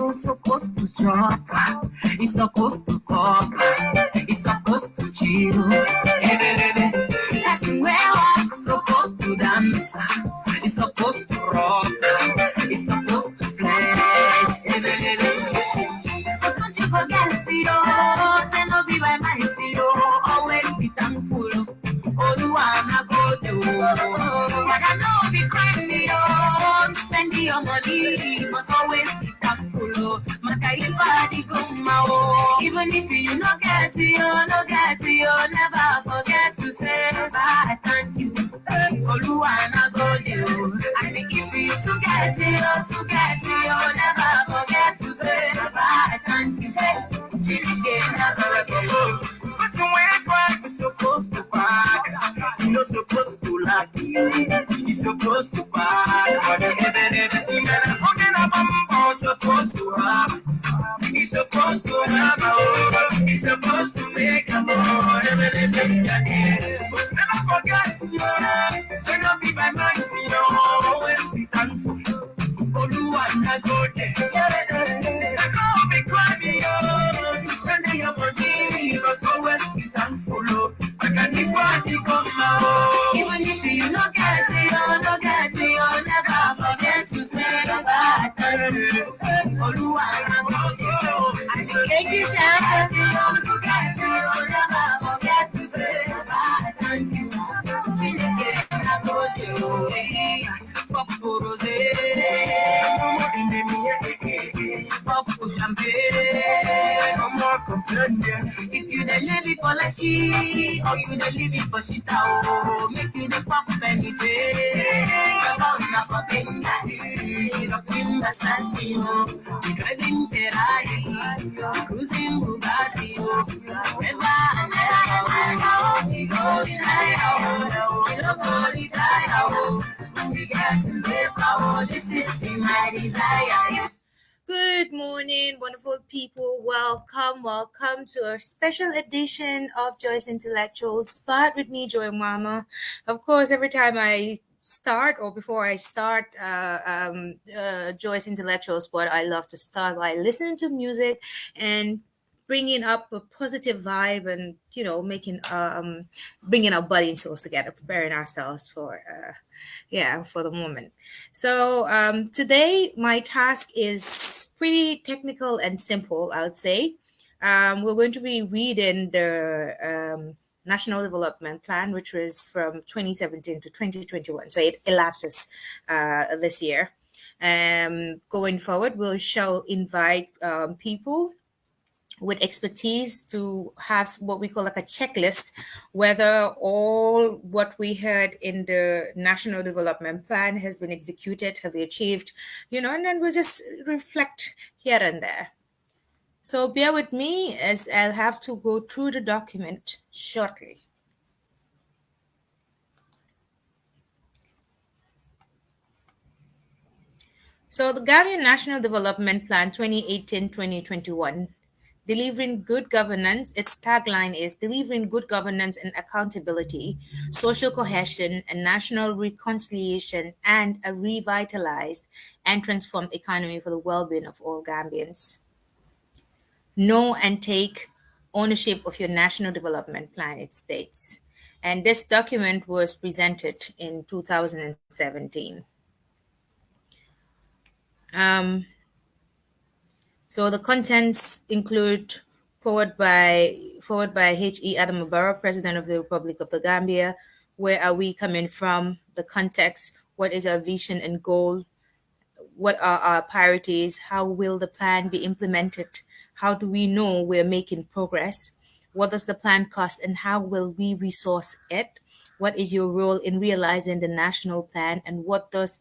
It's supposed to chop. It's supposed to pop. It's supposed to chill. That's where I'm supposed to dance. It's supposed to rock. It's supposed to flex. But don't you forget it, oh. Then I'll be by my feet, oh. Always be thankful. Oh, do I go to? But I know be crying me, oh. Spend your money, but always be thankful, oh. Even if you no get it, oh, never forget to say bye, thank you. Oluwana go do. And if you to get it, oh, never forget to say bye, thank you. So when you're supposed to pack, you're not supposed to like you. You're supposed to pack. Supposed to have. He's supposed to have a he's supposed to make a more. But never forget, so don't be by mind, always be thankful. Oluwana go there. Sister, don't be crying, to spend your money, but always be thankful. I can come out. Even if you no get it, never forget to say bye. Oluwana go there. Thank you, Sam. Never forget to say bye. Thank you. Chineke go there. Pop rose, pop champagne, no more complaining. If you dey live it for lucky, or you dey live it for shit, oh, make you dey pop anything. About na potenga, rocking Versace, driving Ferrari, cruising Bugatti, ever and ever, we go retire, we don't go retire. Good morning, wonderful people. Welcome to a special edition of Joy's Intellectual Spot with me, Joy Mama. Of course, every time I start or before I start Joy's Intellectual Spot, I love to start by listening to music and bringing up a positive vibe and making bringing our body and souls together, preparing ourselves for for the moment. So today my task is pretty technical and simple, I would say. We're going to be reading the National Development Plan, which was from 2017 to 2021. So it elapses this year. Going forward, we shall invite people with expertise to have what we call like a checklist, whether all what we heard in the National Development Plan has been executed, have we achieved, and then we'll just reflect here and there. So bear with me as I'll have to go through the document shortly. So the Gambian National Development Plan 2018-2021, delivering good governance. Its tagline is delivering good governance and accountability, social cohesion and national reconciliation, and a revitalized and transformed economy for the well-being of all Gambians. Know and take ownership of your national development plan, it states. And this document was presented in 2017. So the contents include forward by H.E. Adama Barrow, President of the Republic of the Gambia. Where are we coming from? The context. What is our vision and goal? What are our priorities? How will the plan be implemented? How do we know we're making progress? What does the plan cost and how will we resource it? What is your role in realizing the national plan and what does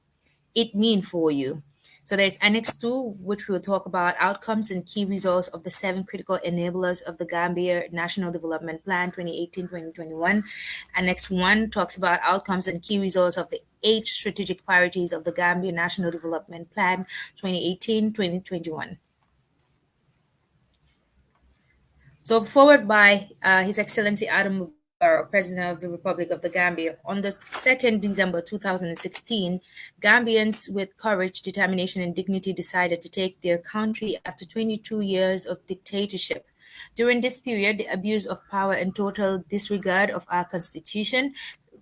it mean for you? So there's Annex 2, which will talk about outcomes and key results of the 7 critical enablers of the Gambia National Development Plan 2018-2021. Annex 1 talks about outcomes and key results of the 8 strategic priorities of the Gambia National Development Plan 2018-2021. So forward by His Excellency Adam Barrow, President of the Republic of the Gambia. On the 2nd December 2016, Gambians with courage, determination, and dignity decided to take their country after 22 years of dictatorship. During this period, the abuse of power and total disregard of our constitution,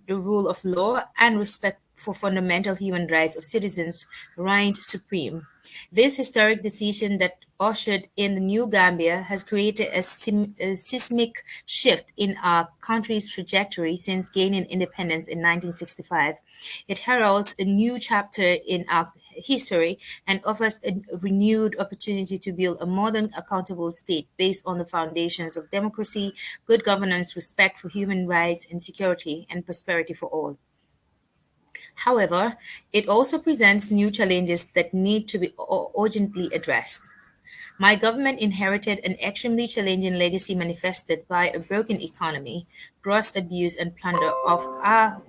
the rule of law, and respect for fundamental human rights of citizens reigned supreme. This historic decision that ushered in the new Gambia has created a seismic shift in our country's trajectory since gaining independence in 1965. It heralds a new chapter in our history and offers a renewed opportunity to build a modern, accountable state based on the foundations of democracy, good governance, respect for human rights, and security and prosperity for all. However, it also presents new challenges that need to be urgently addressed. My government inherited an extremely challenging legacy manifested by a broken economy, gross abuse and plunder of our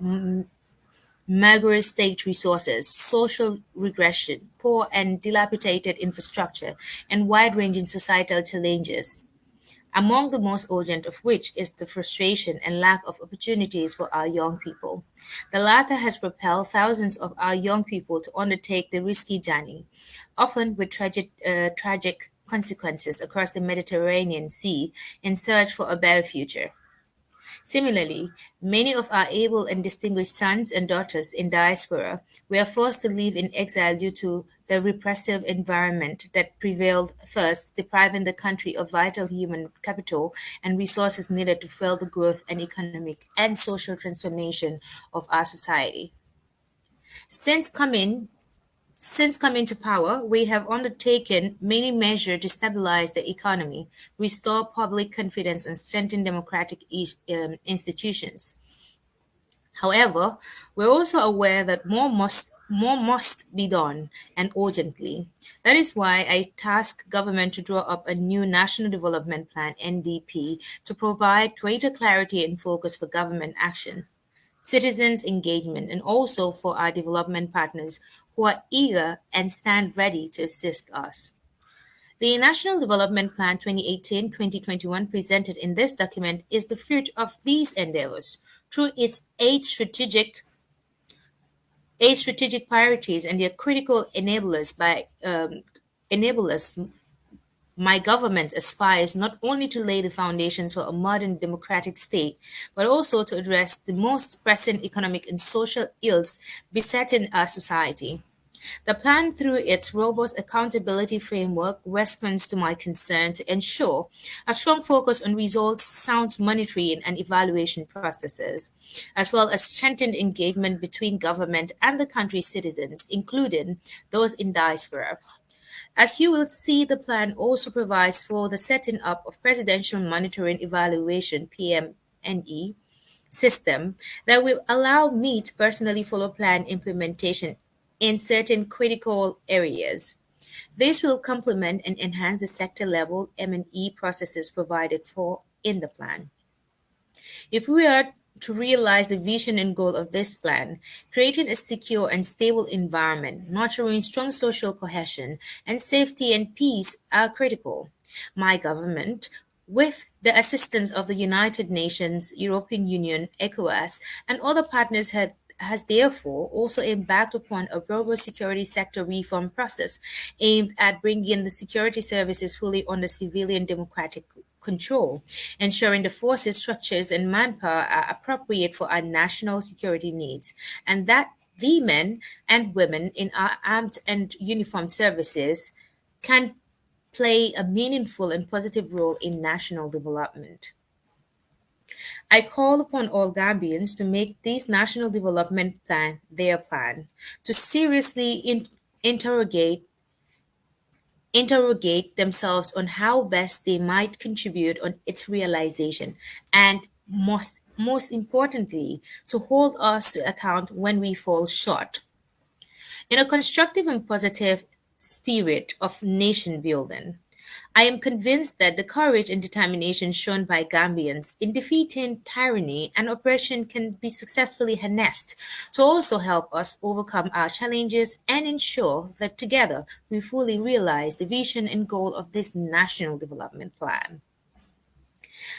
meager state resources, social regression, poor and dilapidated infrastructure, and wide ranging societal challenges, among the most urgent of which is the frustration and lack of opportunities for our young people. The latter has propelled thousands of our young people to undertake the risky journey, often with tragic consequences across the Mediterranean Sea in search for a better future. Similarly, many of our able and distinguished sons and daughters in diaspora were forced to live in exile due to the repressive environment that prevailed, thus depriving the country of vital human capital and resources needed to fuel the growth and economic and social transformation of our society. Since coming since coming to power, we have undertaken many measures to stabilize the economy, restore public confidence, and strengthen democratic institutions. However, we're also aware that more must be done and urgently. That is why I task government to draw up a new National Development Plan (NDP) to provide greater clarity and focus for government action, citizens' engagement, and also for our development partners who are eager and stand ready to assist us. The National Development Plan 2018-2021 presented in this document is the fruit of these endeavors through its eight strategic priorities and their critical enablers. My government aspires not only to lay the foundations for a modern democratic state, but also to address the most pressing economic and social ills besetting our society. The plan, through its robust accountability framework, responds to my concern to ensure a strong focus on results, sound monitoring and evaluation processes, as well as strengthened engagement between government and the country's citizens, including those in diaspora. As you will see, the plan also provides for the setting up of Presidential Monitoring Evaluation (PMNE) system that will allow me to personally follow plan implementation in certain critical areas. This will complement and enhance the sector level M&E processes provided for in the plan. If we are to realize the vision and goal of this plan, creating a secure and stable environment, nurturing strong social cohesion, and safety and peace are critical. My government, with the assistance of the United Nations, European Union, ECOWAS, and other partners, has therefore also embarked upon a global security sector reform process aimed at bringing the security services fully under civilian democratic control, ensuring the forces, structures, and manpower are appropriate for our national security needs, and that the men and women in our armed and uniformed services can play a meaningful and positive role in national development. I call upon all Gambians to make this national development plan their plan, to seriously interrogate themselves on how best they might contribute on its realization, and most importantly, to hold us to account when we fall short. In a constructive and positive spirit of nation building, I am convinced that the courage and determination shown by Gambians in defeating tyranny and oppression can be successfully harnessed to also help us overcome our challenges and ensure that together we fully realize the vision and goal of this national development plan.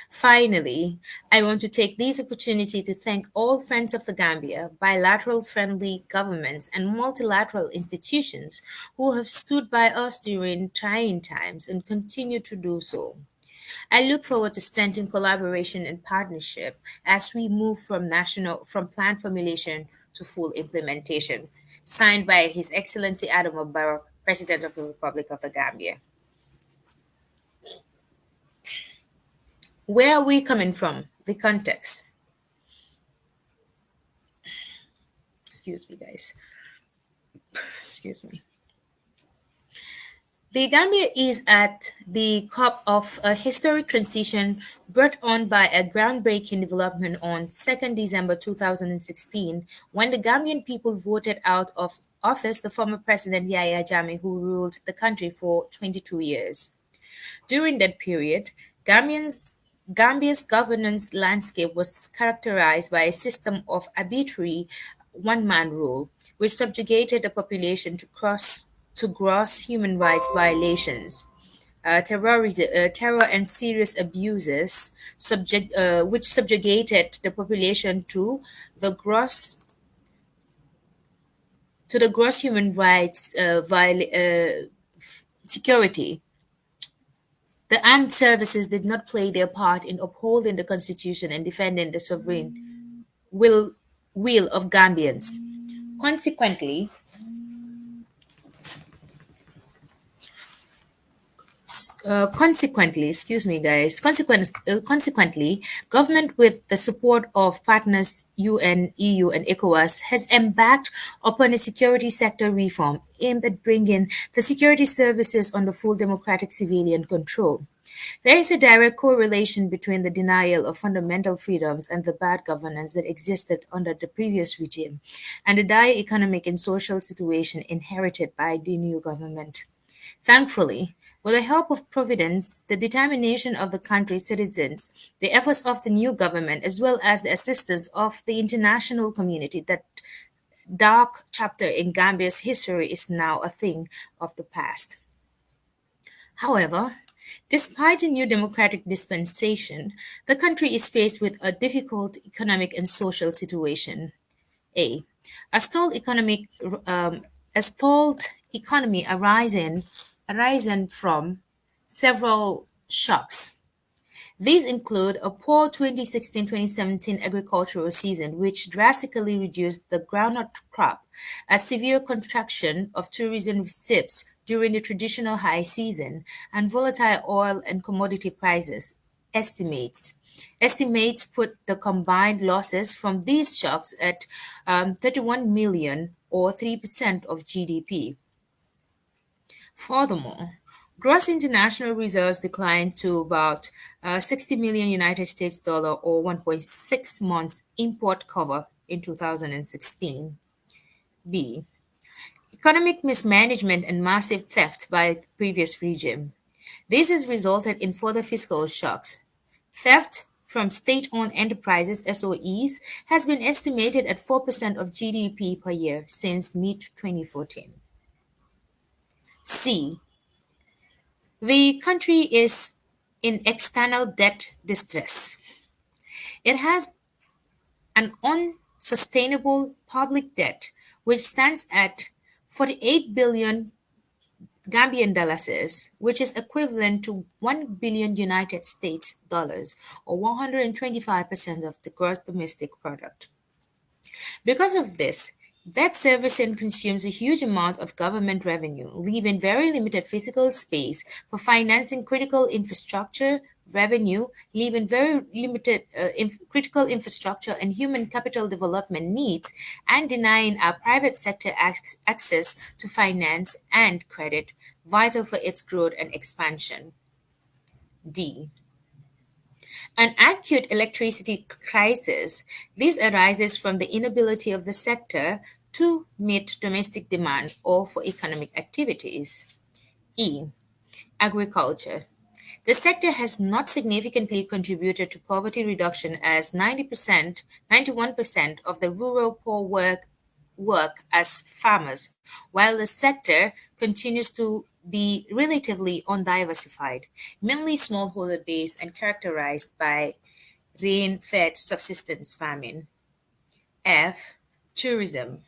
Finally, I want to take this opportunity to thank all friends of the Gambia, bilateral friendly governments, and multilateral institutions who have stood by us during trying times and continue to do so. I look forward to strengthening collaboration and partnership as we move from plan formulation to full implementation. Signed by His Excellency Adam Barrow, President of the Republic of the Gambia. Where are we coming from? The context. Excuse me, guys. Excuse me. The Gambia is at the cusp of a historic transition brought on by a groundbreaking development on 2nd December 2016 when the Gambian people voted out of office the former President Yahya Jammeh, who ruled the country for 22 years. During that period, Gambia's governance landscape was characterized by a system of arbitrary one-man rule, which subjugated the population to gross human rights violations, terror and serious abuses, which subjugated the population the gross to the gross human rights security. The armed services did not play their part in upholding the constitution and defending the sovereign will, will of Gambians. Consequently, excuse me, guys. Consequently, government with the support of partners UN, EU, and ECOWAS has embarked upon a security sector reform aimed at bringing the security services under full democratic civilian control. There is a direct correlation between the denial of fundamental freedoms and the bad governance that existed under the previous regime and the dire economic and social situation inherited by the new government. Thankfully, with the help of Providence, the determination of the country's citizens, the efforts of the new government, as well as the assistance of the international community, that dark chapter in Gambia's history is now a thing of the past. However, despite the new democratic dispensation, the country is faced with a difficult economic and social situation. A. A stalled um, a stalled economy arising from several shocks. These include a poor 2016-2017 agricultural season, which drastically reduced the groundnut crop, a severe contraction of tourism receipts during the traditional high season, and volatile oil and commodity prices. Estimates Estimates put the combined losses from these shocks at 31 million or 3% of GDP. Furthermore, gross international reserves declined to about 60 million United States dollar or 1.6 months import cover in 2016. B. Economic mismanagement and massive theft by the previous regime. This has resulted in further fiscal shocks. Theft from state owned enterprises (SOEs) has been estimated at 4% of GDP per year since mid 2014. C. The country is in external debt distress. It has an unsustainable public debt which stands at 48 billion Gambian dollars, which is equivalent to 1 billion United States dollars or 125% of the gross domestic product. Because of this, debt servicing consumes a huge amount of government revenue, leaving very limited physical space for financing critical infrastructure, revenue, leaving very limited critical infrastructure and human capital development needs, and denying our private sector access to finance and credit, vital for its growth and expansion. D. An acute electricity crisis. This arises from the inability of the sector to meet domestic demand or for economic activities. E. Agriculture. The sector has not significantly contributed to poverty reduction as 91% of the rural poor work as farmers, while the sector continues to be relatively undiversified, mainly smallholder based and characterized by rain fed subsistence farming. F. Tourism.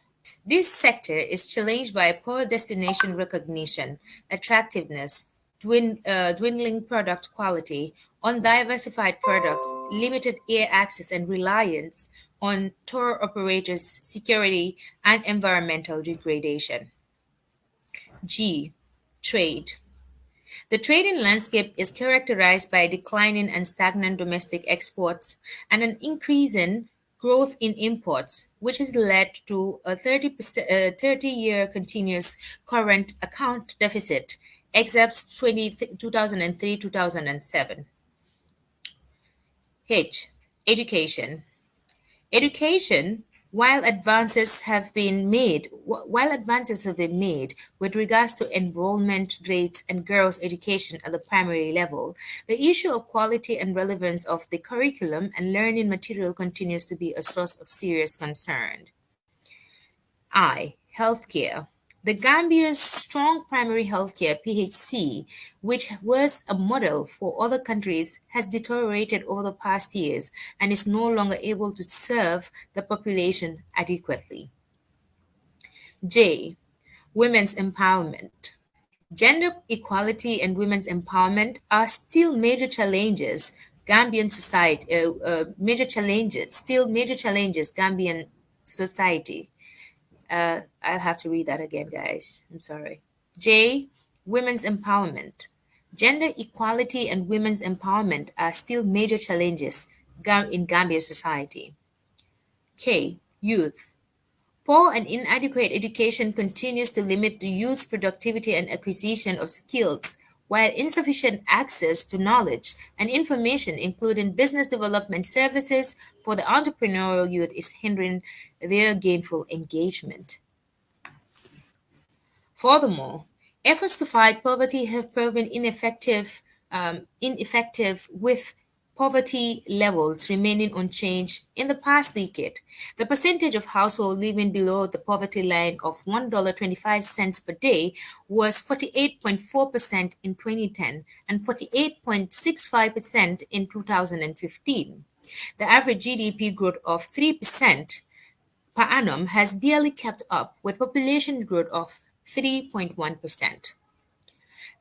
This sector is challenged by poor destination recognition, attractiveness, dwindling product quality, undiversified products, limited air access, and reliance on tour operators' security and environmental degradation. G. Trade. The trading landscape is characterized by declining and stagnant domestic exports and an increase in growth in imports, which has led to a 30-year continuous current account deficit, except 2003-2007. H. Education. Education, while advances have been made with regards to enrollment rates and girls' education at the primary level, the issue of quality and relevance of the curriculum and learning material continues to be a source of serious concern. I. Healthcare. The Gambia's strong primary healthcare (PHC), which was a model for other countries, has deteriorated over the past years and is no longer able to serve the population adequately. J. Women's empowerment. Gender equality and women's empowerment are still major challenges major challenges Gambian society. I'll have to read that again, guys. I'm sorry. J. Women's empowerment. Gender equality and women's empowerment are still major challenges in Gambia society. K. Youth. Poor and inadequate education continues to limit the youth's productivity and acquisition of skills, while insufficient access to knowledge and information, including business development services for the entrepreneurial youth, is hindering their gainful engagement. Furthermore, efforts to fight poverty have proven ineffective with poverty levels remaining unchanged in the past decade. The percentage of households living below the poverty line of $1.25 per day was 48.4% in 2010 and 48.65% in 2015. The average GDP growth of 3% per annum has barely kept up with population growth of 3.1%.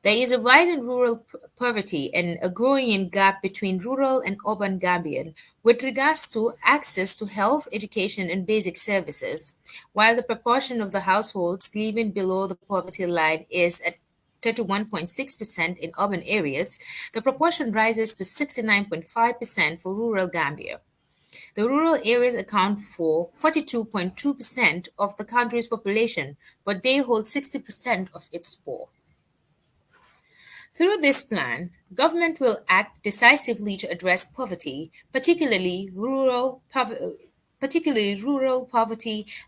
There is a rise in rural poverty and a growing gap between rural and urban Gambian with regards to access to health, education, and basic services. While the proportion of the households living below the poverty line is at 31.6% in urban areas, the proportion rises to 69.5% for rural Gambia. The rural areas account for 42.2% of the country's population, but they hold 60% of its poor. Through this plan, government will act decisively to address poverty, particularly rural poverty,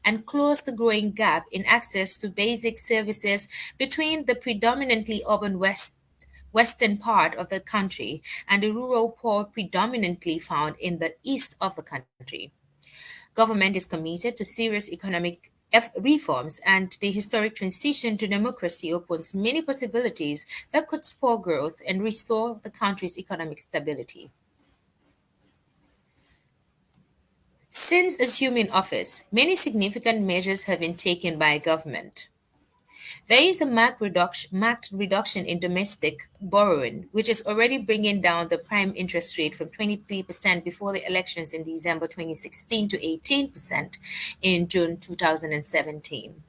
and close the growing gap in access to basic services between the predominantly urban western part of the country and the rural poor predominantly found in the east of the country. Government is committed to serious economic reforms, and the historic transition to democracy opens many possibilities that could spur growth and restore the country's economic stability. Since assuming office, many significant measures have been taken by government. There is a marked reduction in domestic borrowing, which is already bringing down the prime interest rate from 23% before the elections in December 2016 to 18% in June 2017.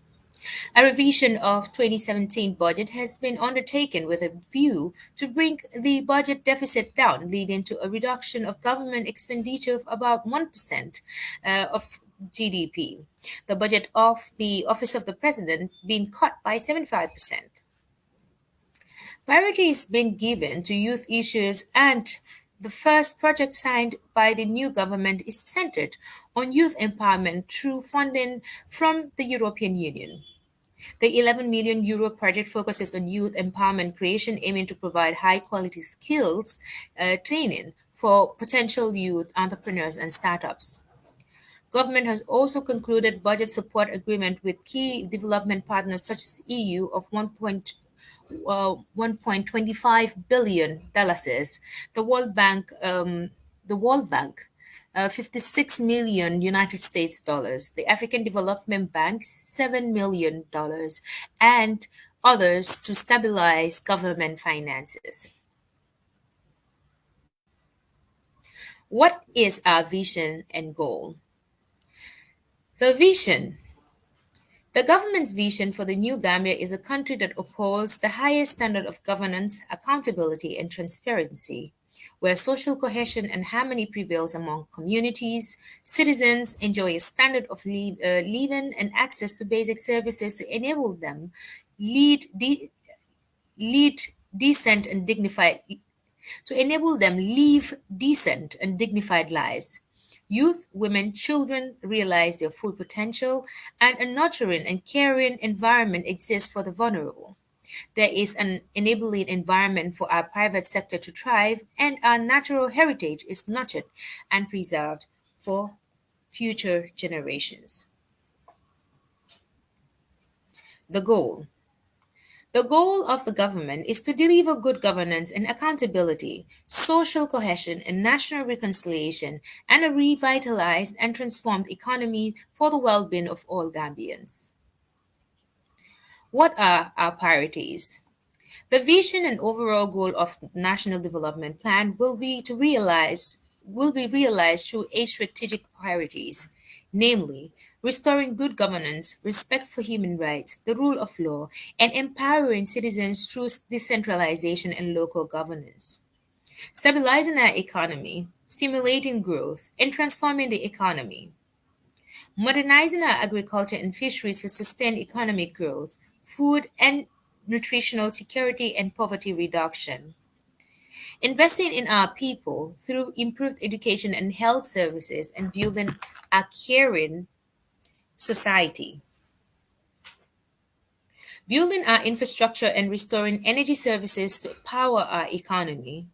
A revision of 2017 budget has been undertaken with a view to bring the budget deficit down, leading to a reduction of government expenditure of about 1% of GDP. The budget of the Office of the President being cut by 75%. Priority is being given to youth issues, and the first project signed by the new government is centered on youth empowerment through funding from the European Union. The €11 million project focuses on youth empowerment creation, aiming to provide high quality skills training for potential youth entrepreneurs and startups. Government has also concluded budget support agreement with key development partners such as EU of 1.25 billion dollars. The World Bank, the World Bank, 56 million United States dollars. The African Development Bank, $7 million, and others to stabilize government finances. What is our vision and goal? The vision. The government's vision for the new Gambia is a country that upholds the highest standard of governance, accountability, and transparency, where social cohesion and harmony prevails among communities, citizens enjoy a standard of living and access to basic services to enable them lead, de- lead decent and dignified to enable them live decent and dignified lives. Youth, women, children realize their full potential, and a nurturing and caring environment exists for the vulnerable. There is an enabling environment for our private sector to thrive, and our natural heritage is nurtured and preserved for future generations. The goal. The goal of the government is to deliver good governance and accountability, social cohesion and national reconciliation, and a revitalized and transformed economy for the well being of all Gambians. What are our priorities? The vision and overall goal of National Development Plan will be realized through eight strategic priorities, namely restoring good governance, respect for human rights, the rule of law, and empowering citizens through decentralization and local governance. Stabilizing our economy, stimulating growth, and transforming the economy. Modernizing our agriculture and fisheries for sustained economic growth, food and nutritional security, and poverty reduction. Investing in our people through improved education and health services and building a caring society. Building our infrastructure and restoring energy services to power our economy.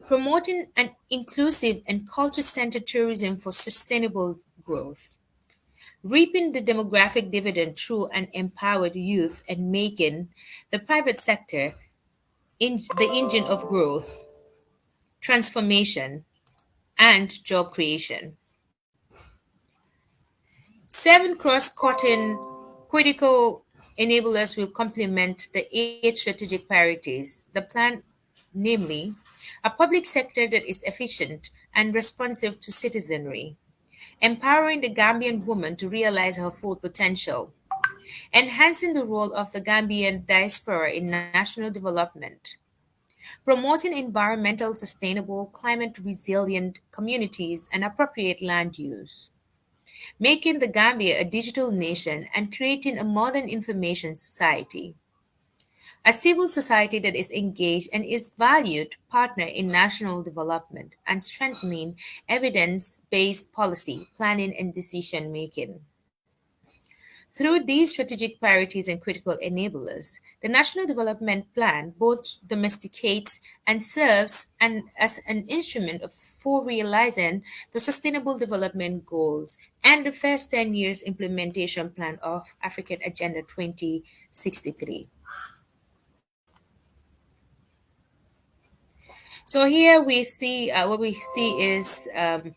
Promoting an inclusive and culture centered tourism for sustainable growth. Reaping the demographic dividend through an empowered youth and making the private sector the engine of growth, transformation, and job creation. Seven cross-cutting critical enablers will complement the eight strategic priorities. The plan, namely, a public sector that is efficient and responsive to citizenry, empowering the Gambian woman to realize her full potential, enhancing the role of the Gambian diaspora in national development, promoting environmental sustainable, climate resilient communities and appropriate land use, making the Gambia a digital nation and creating a modern information society, a civil society that is engaged and is valued partner in national development and strengthening evidence-based policy, planning and decision making. Through these strategic priorities and critical enablers, the National Development Plan both domesticates and serves as an instrument for realizing the Sustainable Development Goals and the first 10 years implementation plan of African Agenda 2063. So here we see what we see is um,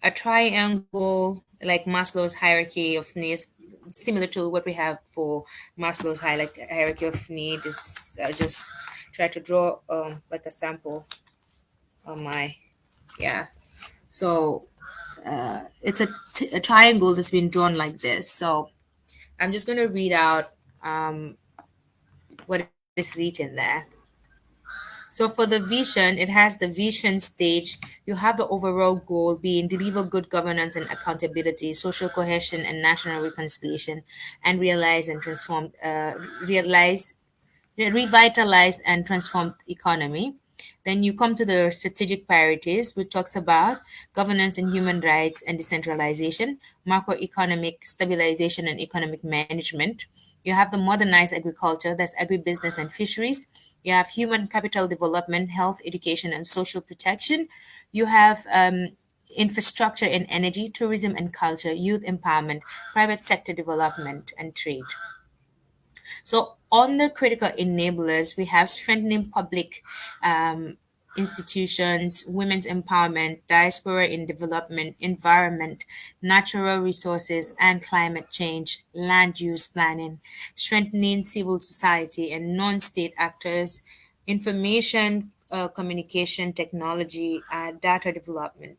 a triangle like Maslow's hierarchy of needs, similar to what we have for Maslow's hierarchy of need. Is just try to draw like a sample on my yeah. So it's a triangle that's been drawn like this. So I'm just going to read out what is written there. So for the vision, it has the vision stage. You have the overall goal being deliver good governance and accountability, social cohesion and national reconciliation, and realize revitalized and transformed economy. Then you come to the strategic priorities, which talks about governance and human rights and decentralization, macroeconomic stabilization and economic management. You have the modernized agriculture, that's agribusiness and fisheries. You have human capital development, health, education, and social protection. You have infrastructure and energy, tourism and culture, youth empowerment, private sector development, and trade. So, on the critical enablers, we have strengthening public um, institutions, women's empowerment, diaspora in development, environment, natural resources and climate change, land use planning, strengthening civil society and non state actors, information, communication technology, data development.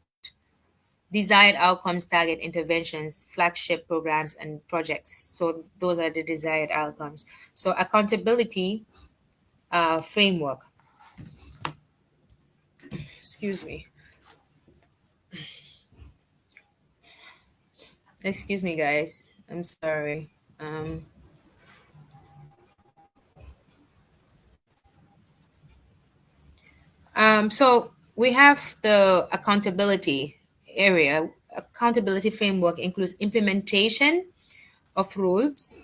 Desired outcomes target interventions, flagship programs, and projects. So those are the desired outcomes. So accountability framework. Excuse me. Excuse me, guys. I'm sorry. Um, so we have the accountability area. Accountability framework includes of rules,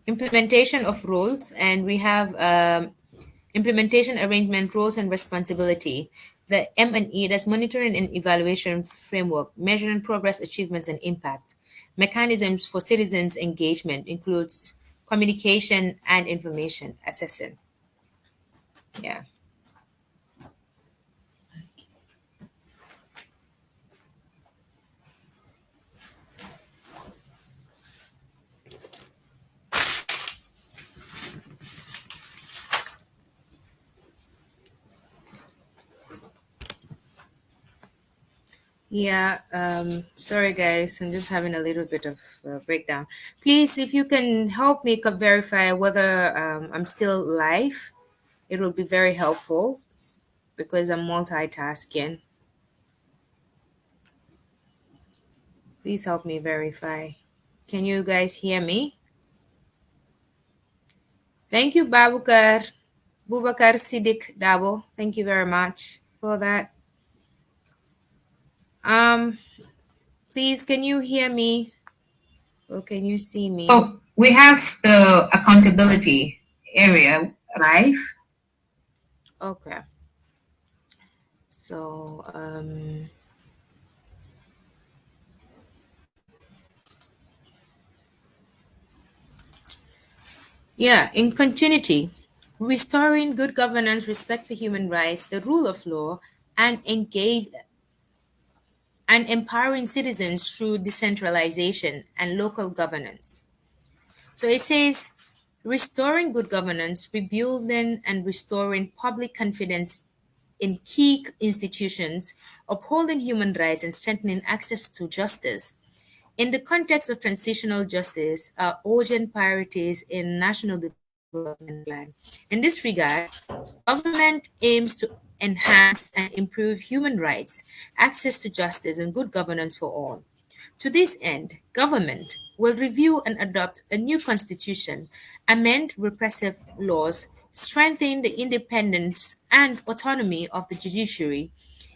implementation of rules, and we have implementation arrangement roles and responsibility. The M&E, that's monitoring and evaluation framework, measuring progress, achievements, and impact. Mechanisms for citizens engagement includes communication and information assessing. Yeah. Yeah, sorry guys, I'm just having a little bit of breakdown. Please, if you can help me verify whether I'm still live, it will be very helpful because I'm multitasking. Please help me verify. Can you guys hear me? Thank you, Babukar. Bubakar Siddiq Dabo. Thank you very much for that. Um, please, can you hear me or can you see me? Oh, we have the accountability area live. Okay. So, yeah, in continuity, restoring good governance, respect for human rights, the rule of law, and engage and empowering citizens through decentralization and local governance. So it says restoring good governance, rebuilding and restoring public confidence in key institutions, upholding human rights, and strengthening access to justice. In the context of transitional justice, are urgent priorities in national development plan. In this regard, government aims to enhance and improve human rights, access to justice, and good governance for all. To this end, government will review and adopt a new constitution, amend repressive laws, strengthen the independence and autonomy of the judiciary,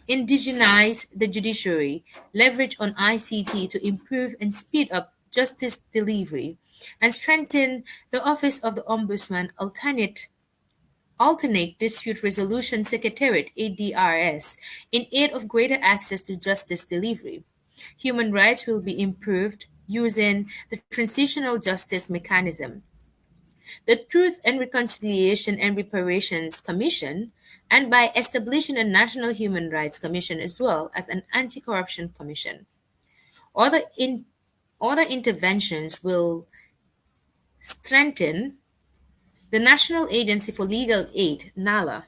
indigenize the judiciary, leverage on ICT to improve and speed up justice delivery, and strengthen the Office of the Ombudsman alternate dispute resolution secretariat ADRS in aid of greater access to justice delivery. Human rights will be improved using the transitional justice mechanism, the Truth and Reconciliation and Reparations Commission, and by establishing a National Human Rights Commission as well as an anti corruption commission. Other, in, other interventions will strengthen the National Agency for Legal Aid, NALA,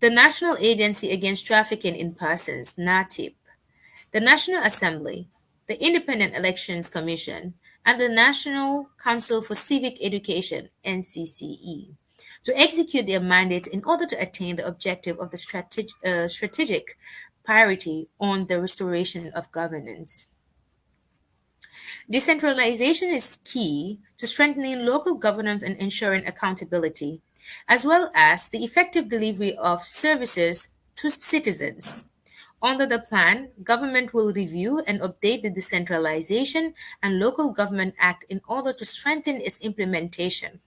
the National Agency Against Trafficking in Persons, NATIP, the National Assembly, the Independent Elections Commission, and the National Council for Civic Education, NCCE, to execute their mandates in order to attain the objective of the strategic priority on the restoration of governance. Decentralization is key to strengthening local governance and ensuring accountability, as well as the effective delivery of services to citizens. Under the plan, government will review and update the Decentralization and Local Government Act in order to strengthen its implementation.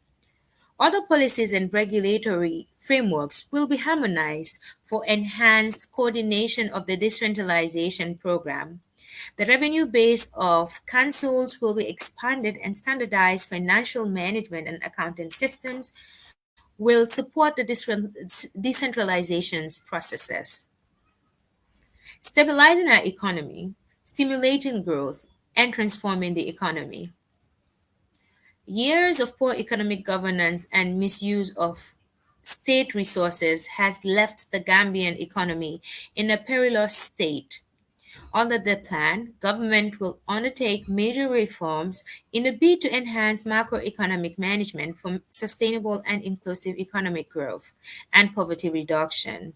Other policies and regulatory frameworks will be harmonized for enhanced coordination of the decentralization program. The revenue base of councils will be expanded, and standardized financial management and accounting systems will support the decentralization's processes, stabilizing our economy, stimulating growth, and transforming the economy. Years of poor economic governance and misuse of state resources has left the Gambian economy in a perilous state. Under the plan, government will undertake major reforms in a bid to enhance macroeconomic management for sustainable and inclusive economic growth and poverty reduction.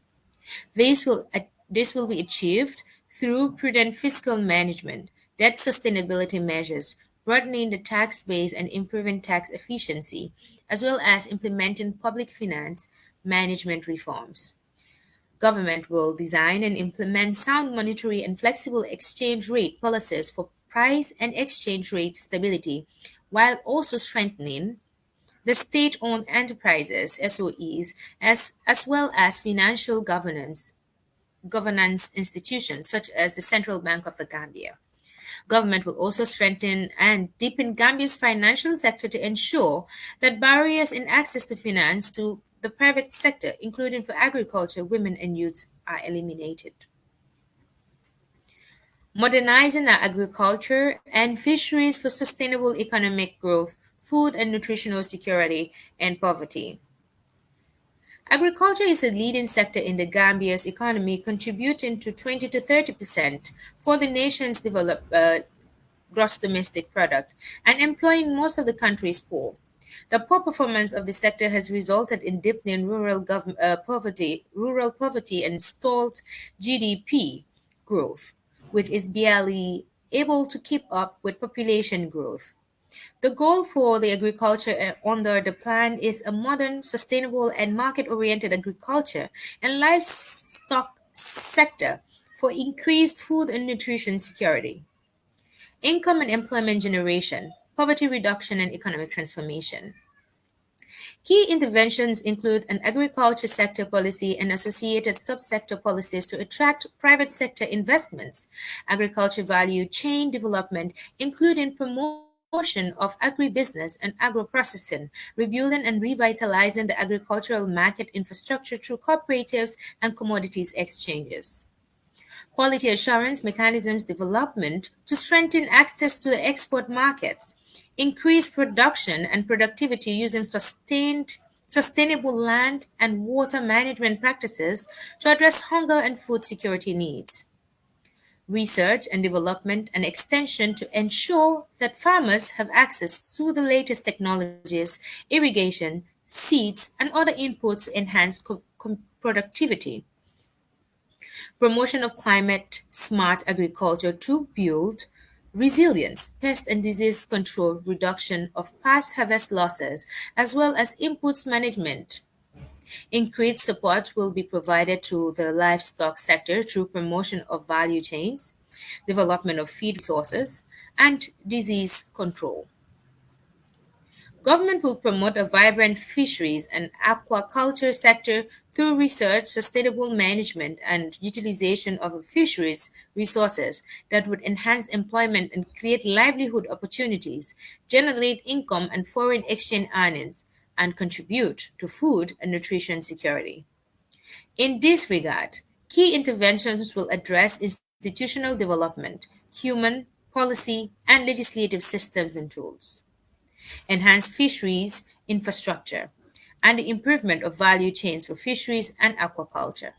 This will be achieved through prudent fiscal management, debt sustainability measures, broadening the tax base and improving tax efficiency, as well as implementing public finance management reforms. Government will design and implement sound monetary and flexible exchange rate policies for price and exchange rate stability, while also strengthening the state owned enterprises, SOEs, as well as financial governance institutions such as the Central Bank of the Gambia. Government will also strengthen and deepen Gambia's financial sector to ensure that barriers in access to finance to the private sector, including for agriculture, women, and youth, are eliminated. Modernizing our agriculture and fisheries for sustainable economic growth, food and nutritional security, and poverty. Agriculture is a leading sector in the Gambia's economy, contributing to 20 to 30% for the nation's gross domestic product and employing most of the country's poor. The poor performance of the sector has resulted in deepening rural poverty, and stalled GDP growth, which is barely able to keep up with population growth. The goal for the agriculture under the plan is a modern, sustainable, and market oriented agriculture and livestock sector for increased food and nutrition security, income and employment generation, poverty reduction, and economic transformation. Key interventions include an agriculture sector policy and associated subsector policies to attract private sector investments, agriculture value chain development, including promotion of agribusiness and agro-processing, rebuilding and revitalizing the agricultural market infrastructure through cooperatives and commodities exchanges. Quality assurance mechanisms development to strengthen access to the export markets, increase production and productivity using sustainable land and water management practices to address hunger and food security needs, research and development and extension to ensure that farmers have access to the latest technologies, irrigation, seeds, and other inputs to enhance productivity, promotion of climate smart agriculture to build resilience, pest and disease control, reduction of past harvest losses, as well as inputs management. Increased support will be provided to the livestock sector through promotion of value chains, development of feed sources, and disease control. Government will promote a vibrant fisheries and aquaculture sector through research, sustainable management, and utilization of the fisheries resources that would enhance employment and create livelihood opportunities, generate income and foreign exchange earnings, and contribute to food and nutrition security. In this regard, key interventions will address institutional development, human, policy, and legislative systems and tools, enhance fisheries infrastructure, and the improvement of value chains for fisheries and aquaculture.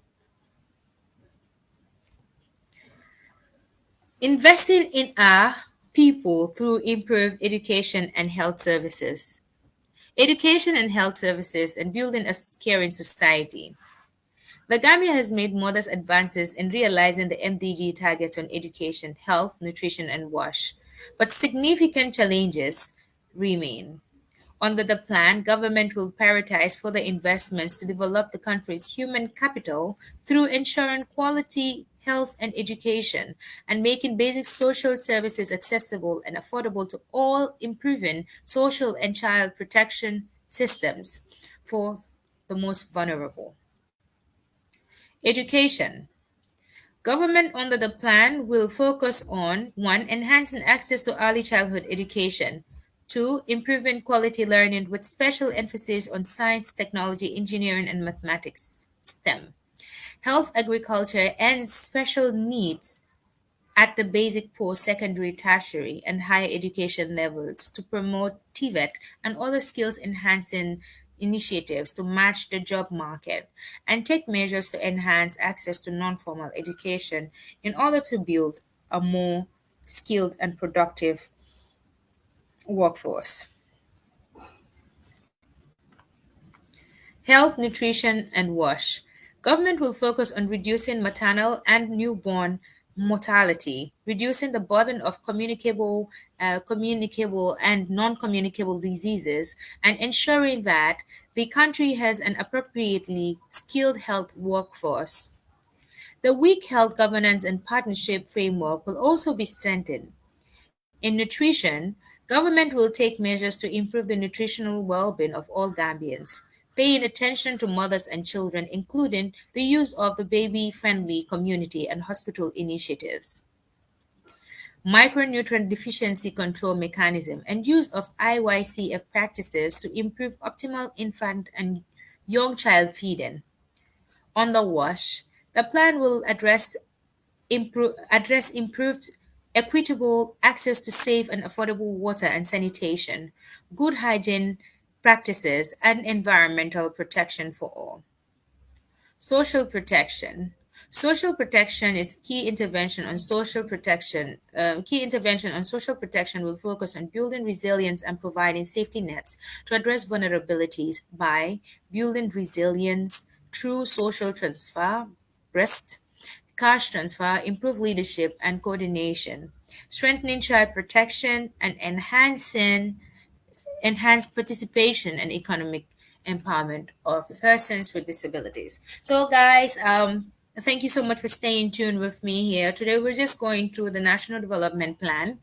Investing in our people through improved education and health services. Education and health services and building a caring society. The Gambia has made modest advances in realizing the MDG targets on education, health, nutrition, and WASH, but significant challenges remain. Under the plan, government will prioritize further investments to develop the country's human capital through ensuring quality health and education and making basic social services accessible and affordable to all, improving social and child protection systems for the most vulnerable. Education. Government under the plan will focus on one, enhancing access to early childhood education, two, improving quality learning with special emphasis on science, technology, engineering, and mathematics, STEM, health, agriculture, and special needs at the basic, post secondary, tertiary, and higher education levels to promote TVET and other skills enhancing initiatives to match the job market and take measures to enhance access to non formal education in order to build a more skilled and productive workforce. Health, nutrition, and WASH. Government will focus on reducing maternal and newborn mortality, reducing the burden of communicable and non-communicable diseases, and ensuring that the country has an appropriately skilled health workforce. The weak health governance and partnership framework will also be strengthened. In nutrition, government will take measures to improve the nutritional well-being of all Gambians, paying attention to mothers and children, including the use of the baby-friendly community and hospital initiatives, micronutrient deficiency control mechanism, and use of IYCF practices to improve optimal infant and young child feeding. On the WASH, the plan will address improved equitable access to safe and affordable water and sanitation, good hygiene practices, and environmental protection for all. Social protection. Social protection is key intervention on social protection. Key intervention on social protection will focus on building resilience and providing safety nets to address vulnerabilities by building resilience through social transfer, breast, cash transfer, improve leadership and coordination, strengthening child protection, and enhanced participation and economic empowerment of persons with disabilities. So, guys, thank you so much for staying tuned with me here. Today, we're just going through the National Development Plan,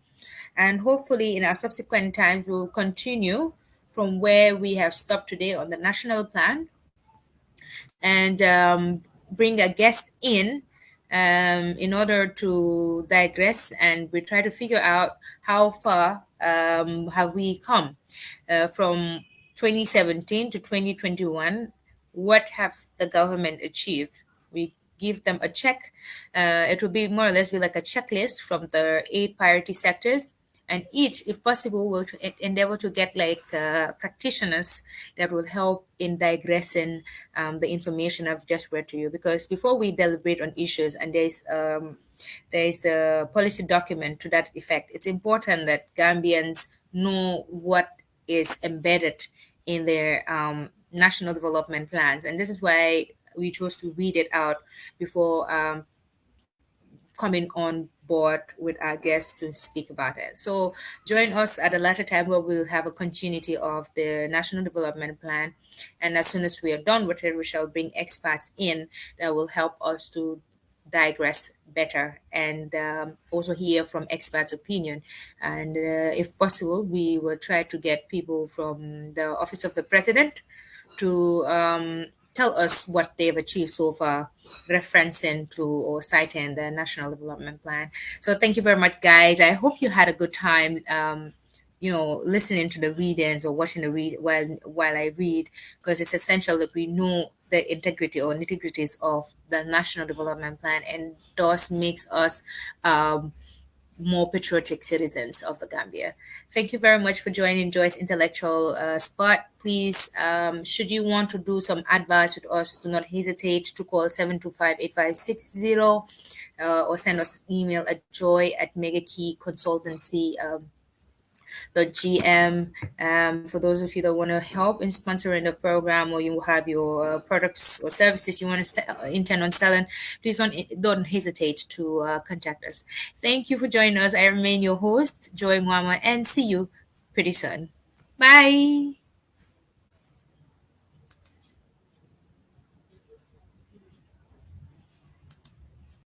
and hopefully, in our subsequent times, we'll continue from where we have stopped today on the national plan and bring a guest in order to digress and we try to figure out how far have we come from 2017 to 2021. What have the government achieved? We give them a check. It will be more or less be like a checklist from the 8 priority sectors, and each, if possible, will endeavor to get like practitioners that will help in digressing the information I've just read to you. Because before we deliberate on issues, and there's a policy document to that effect, it's important that Gambians know what is embedded in their national development plans, and this is why we chose to read it out before coming on board with our guests to speak about it. So join us at a later time where we'll have a continuity of the National Development Plan. And as soon as we are done with it, we shall bring experts in that will help us to digress better and also hear from experts' opinion. And if possible, we will try to get people from the Office of the President to tell us what they've achieved so far, referencing to or citing the National Development Plan. So thank you very much, guys. I hope you had a good time. Listening to the readings or watching the read while I read, because it's essential that we know the integrity or nitty-gritties of the National Development Plan, and thus makes us more patriotic citizens of the Gambia. Thank you very much for joining Joyce Intellectual Spot. Please, should you want to do some advice with us, do not hesitate to call 725-8560 or send us an email at joy@megakeyconsultancy.com. The GM. For those of you that want to help in sponsoring the program, or you have your products or services you want to intend on selling, please don't hesitate to contact us. Thank you for joining us. I remain your host, Joy Mwama, and see you pretty soon. Bye.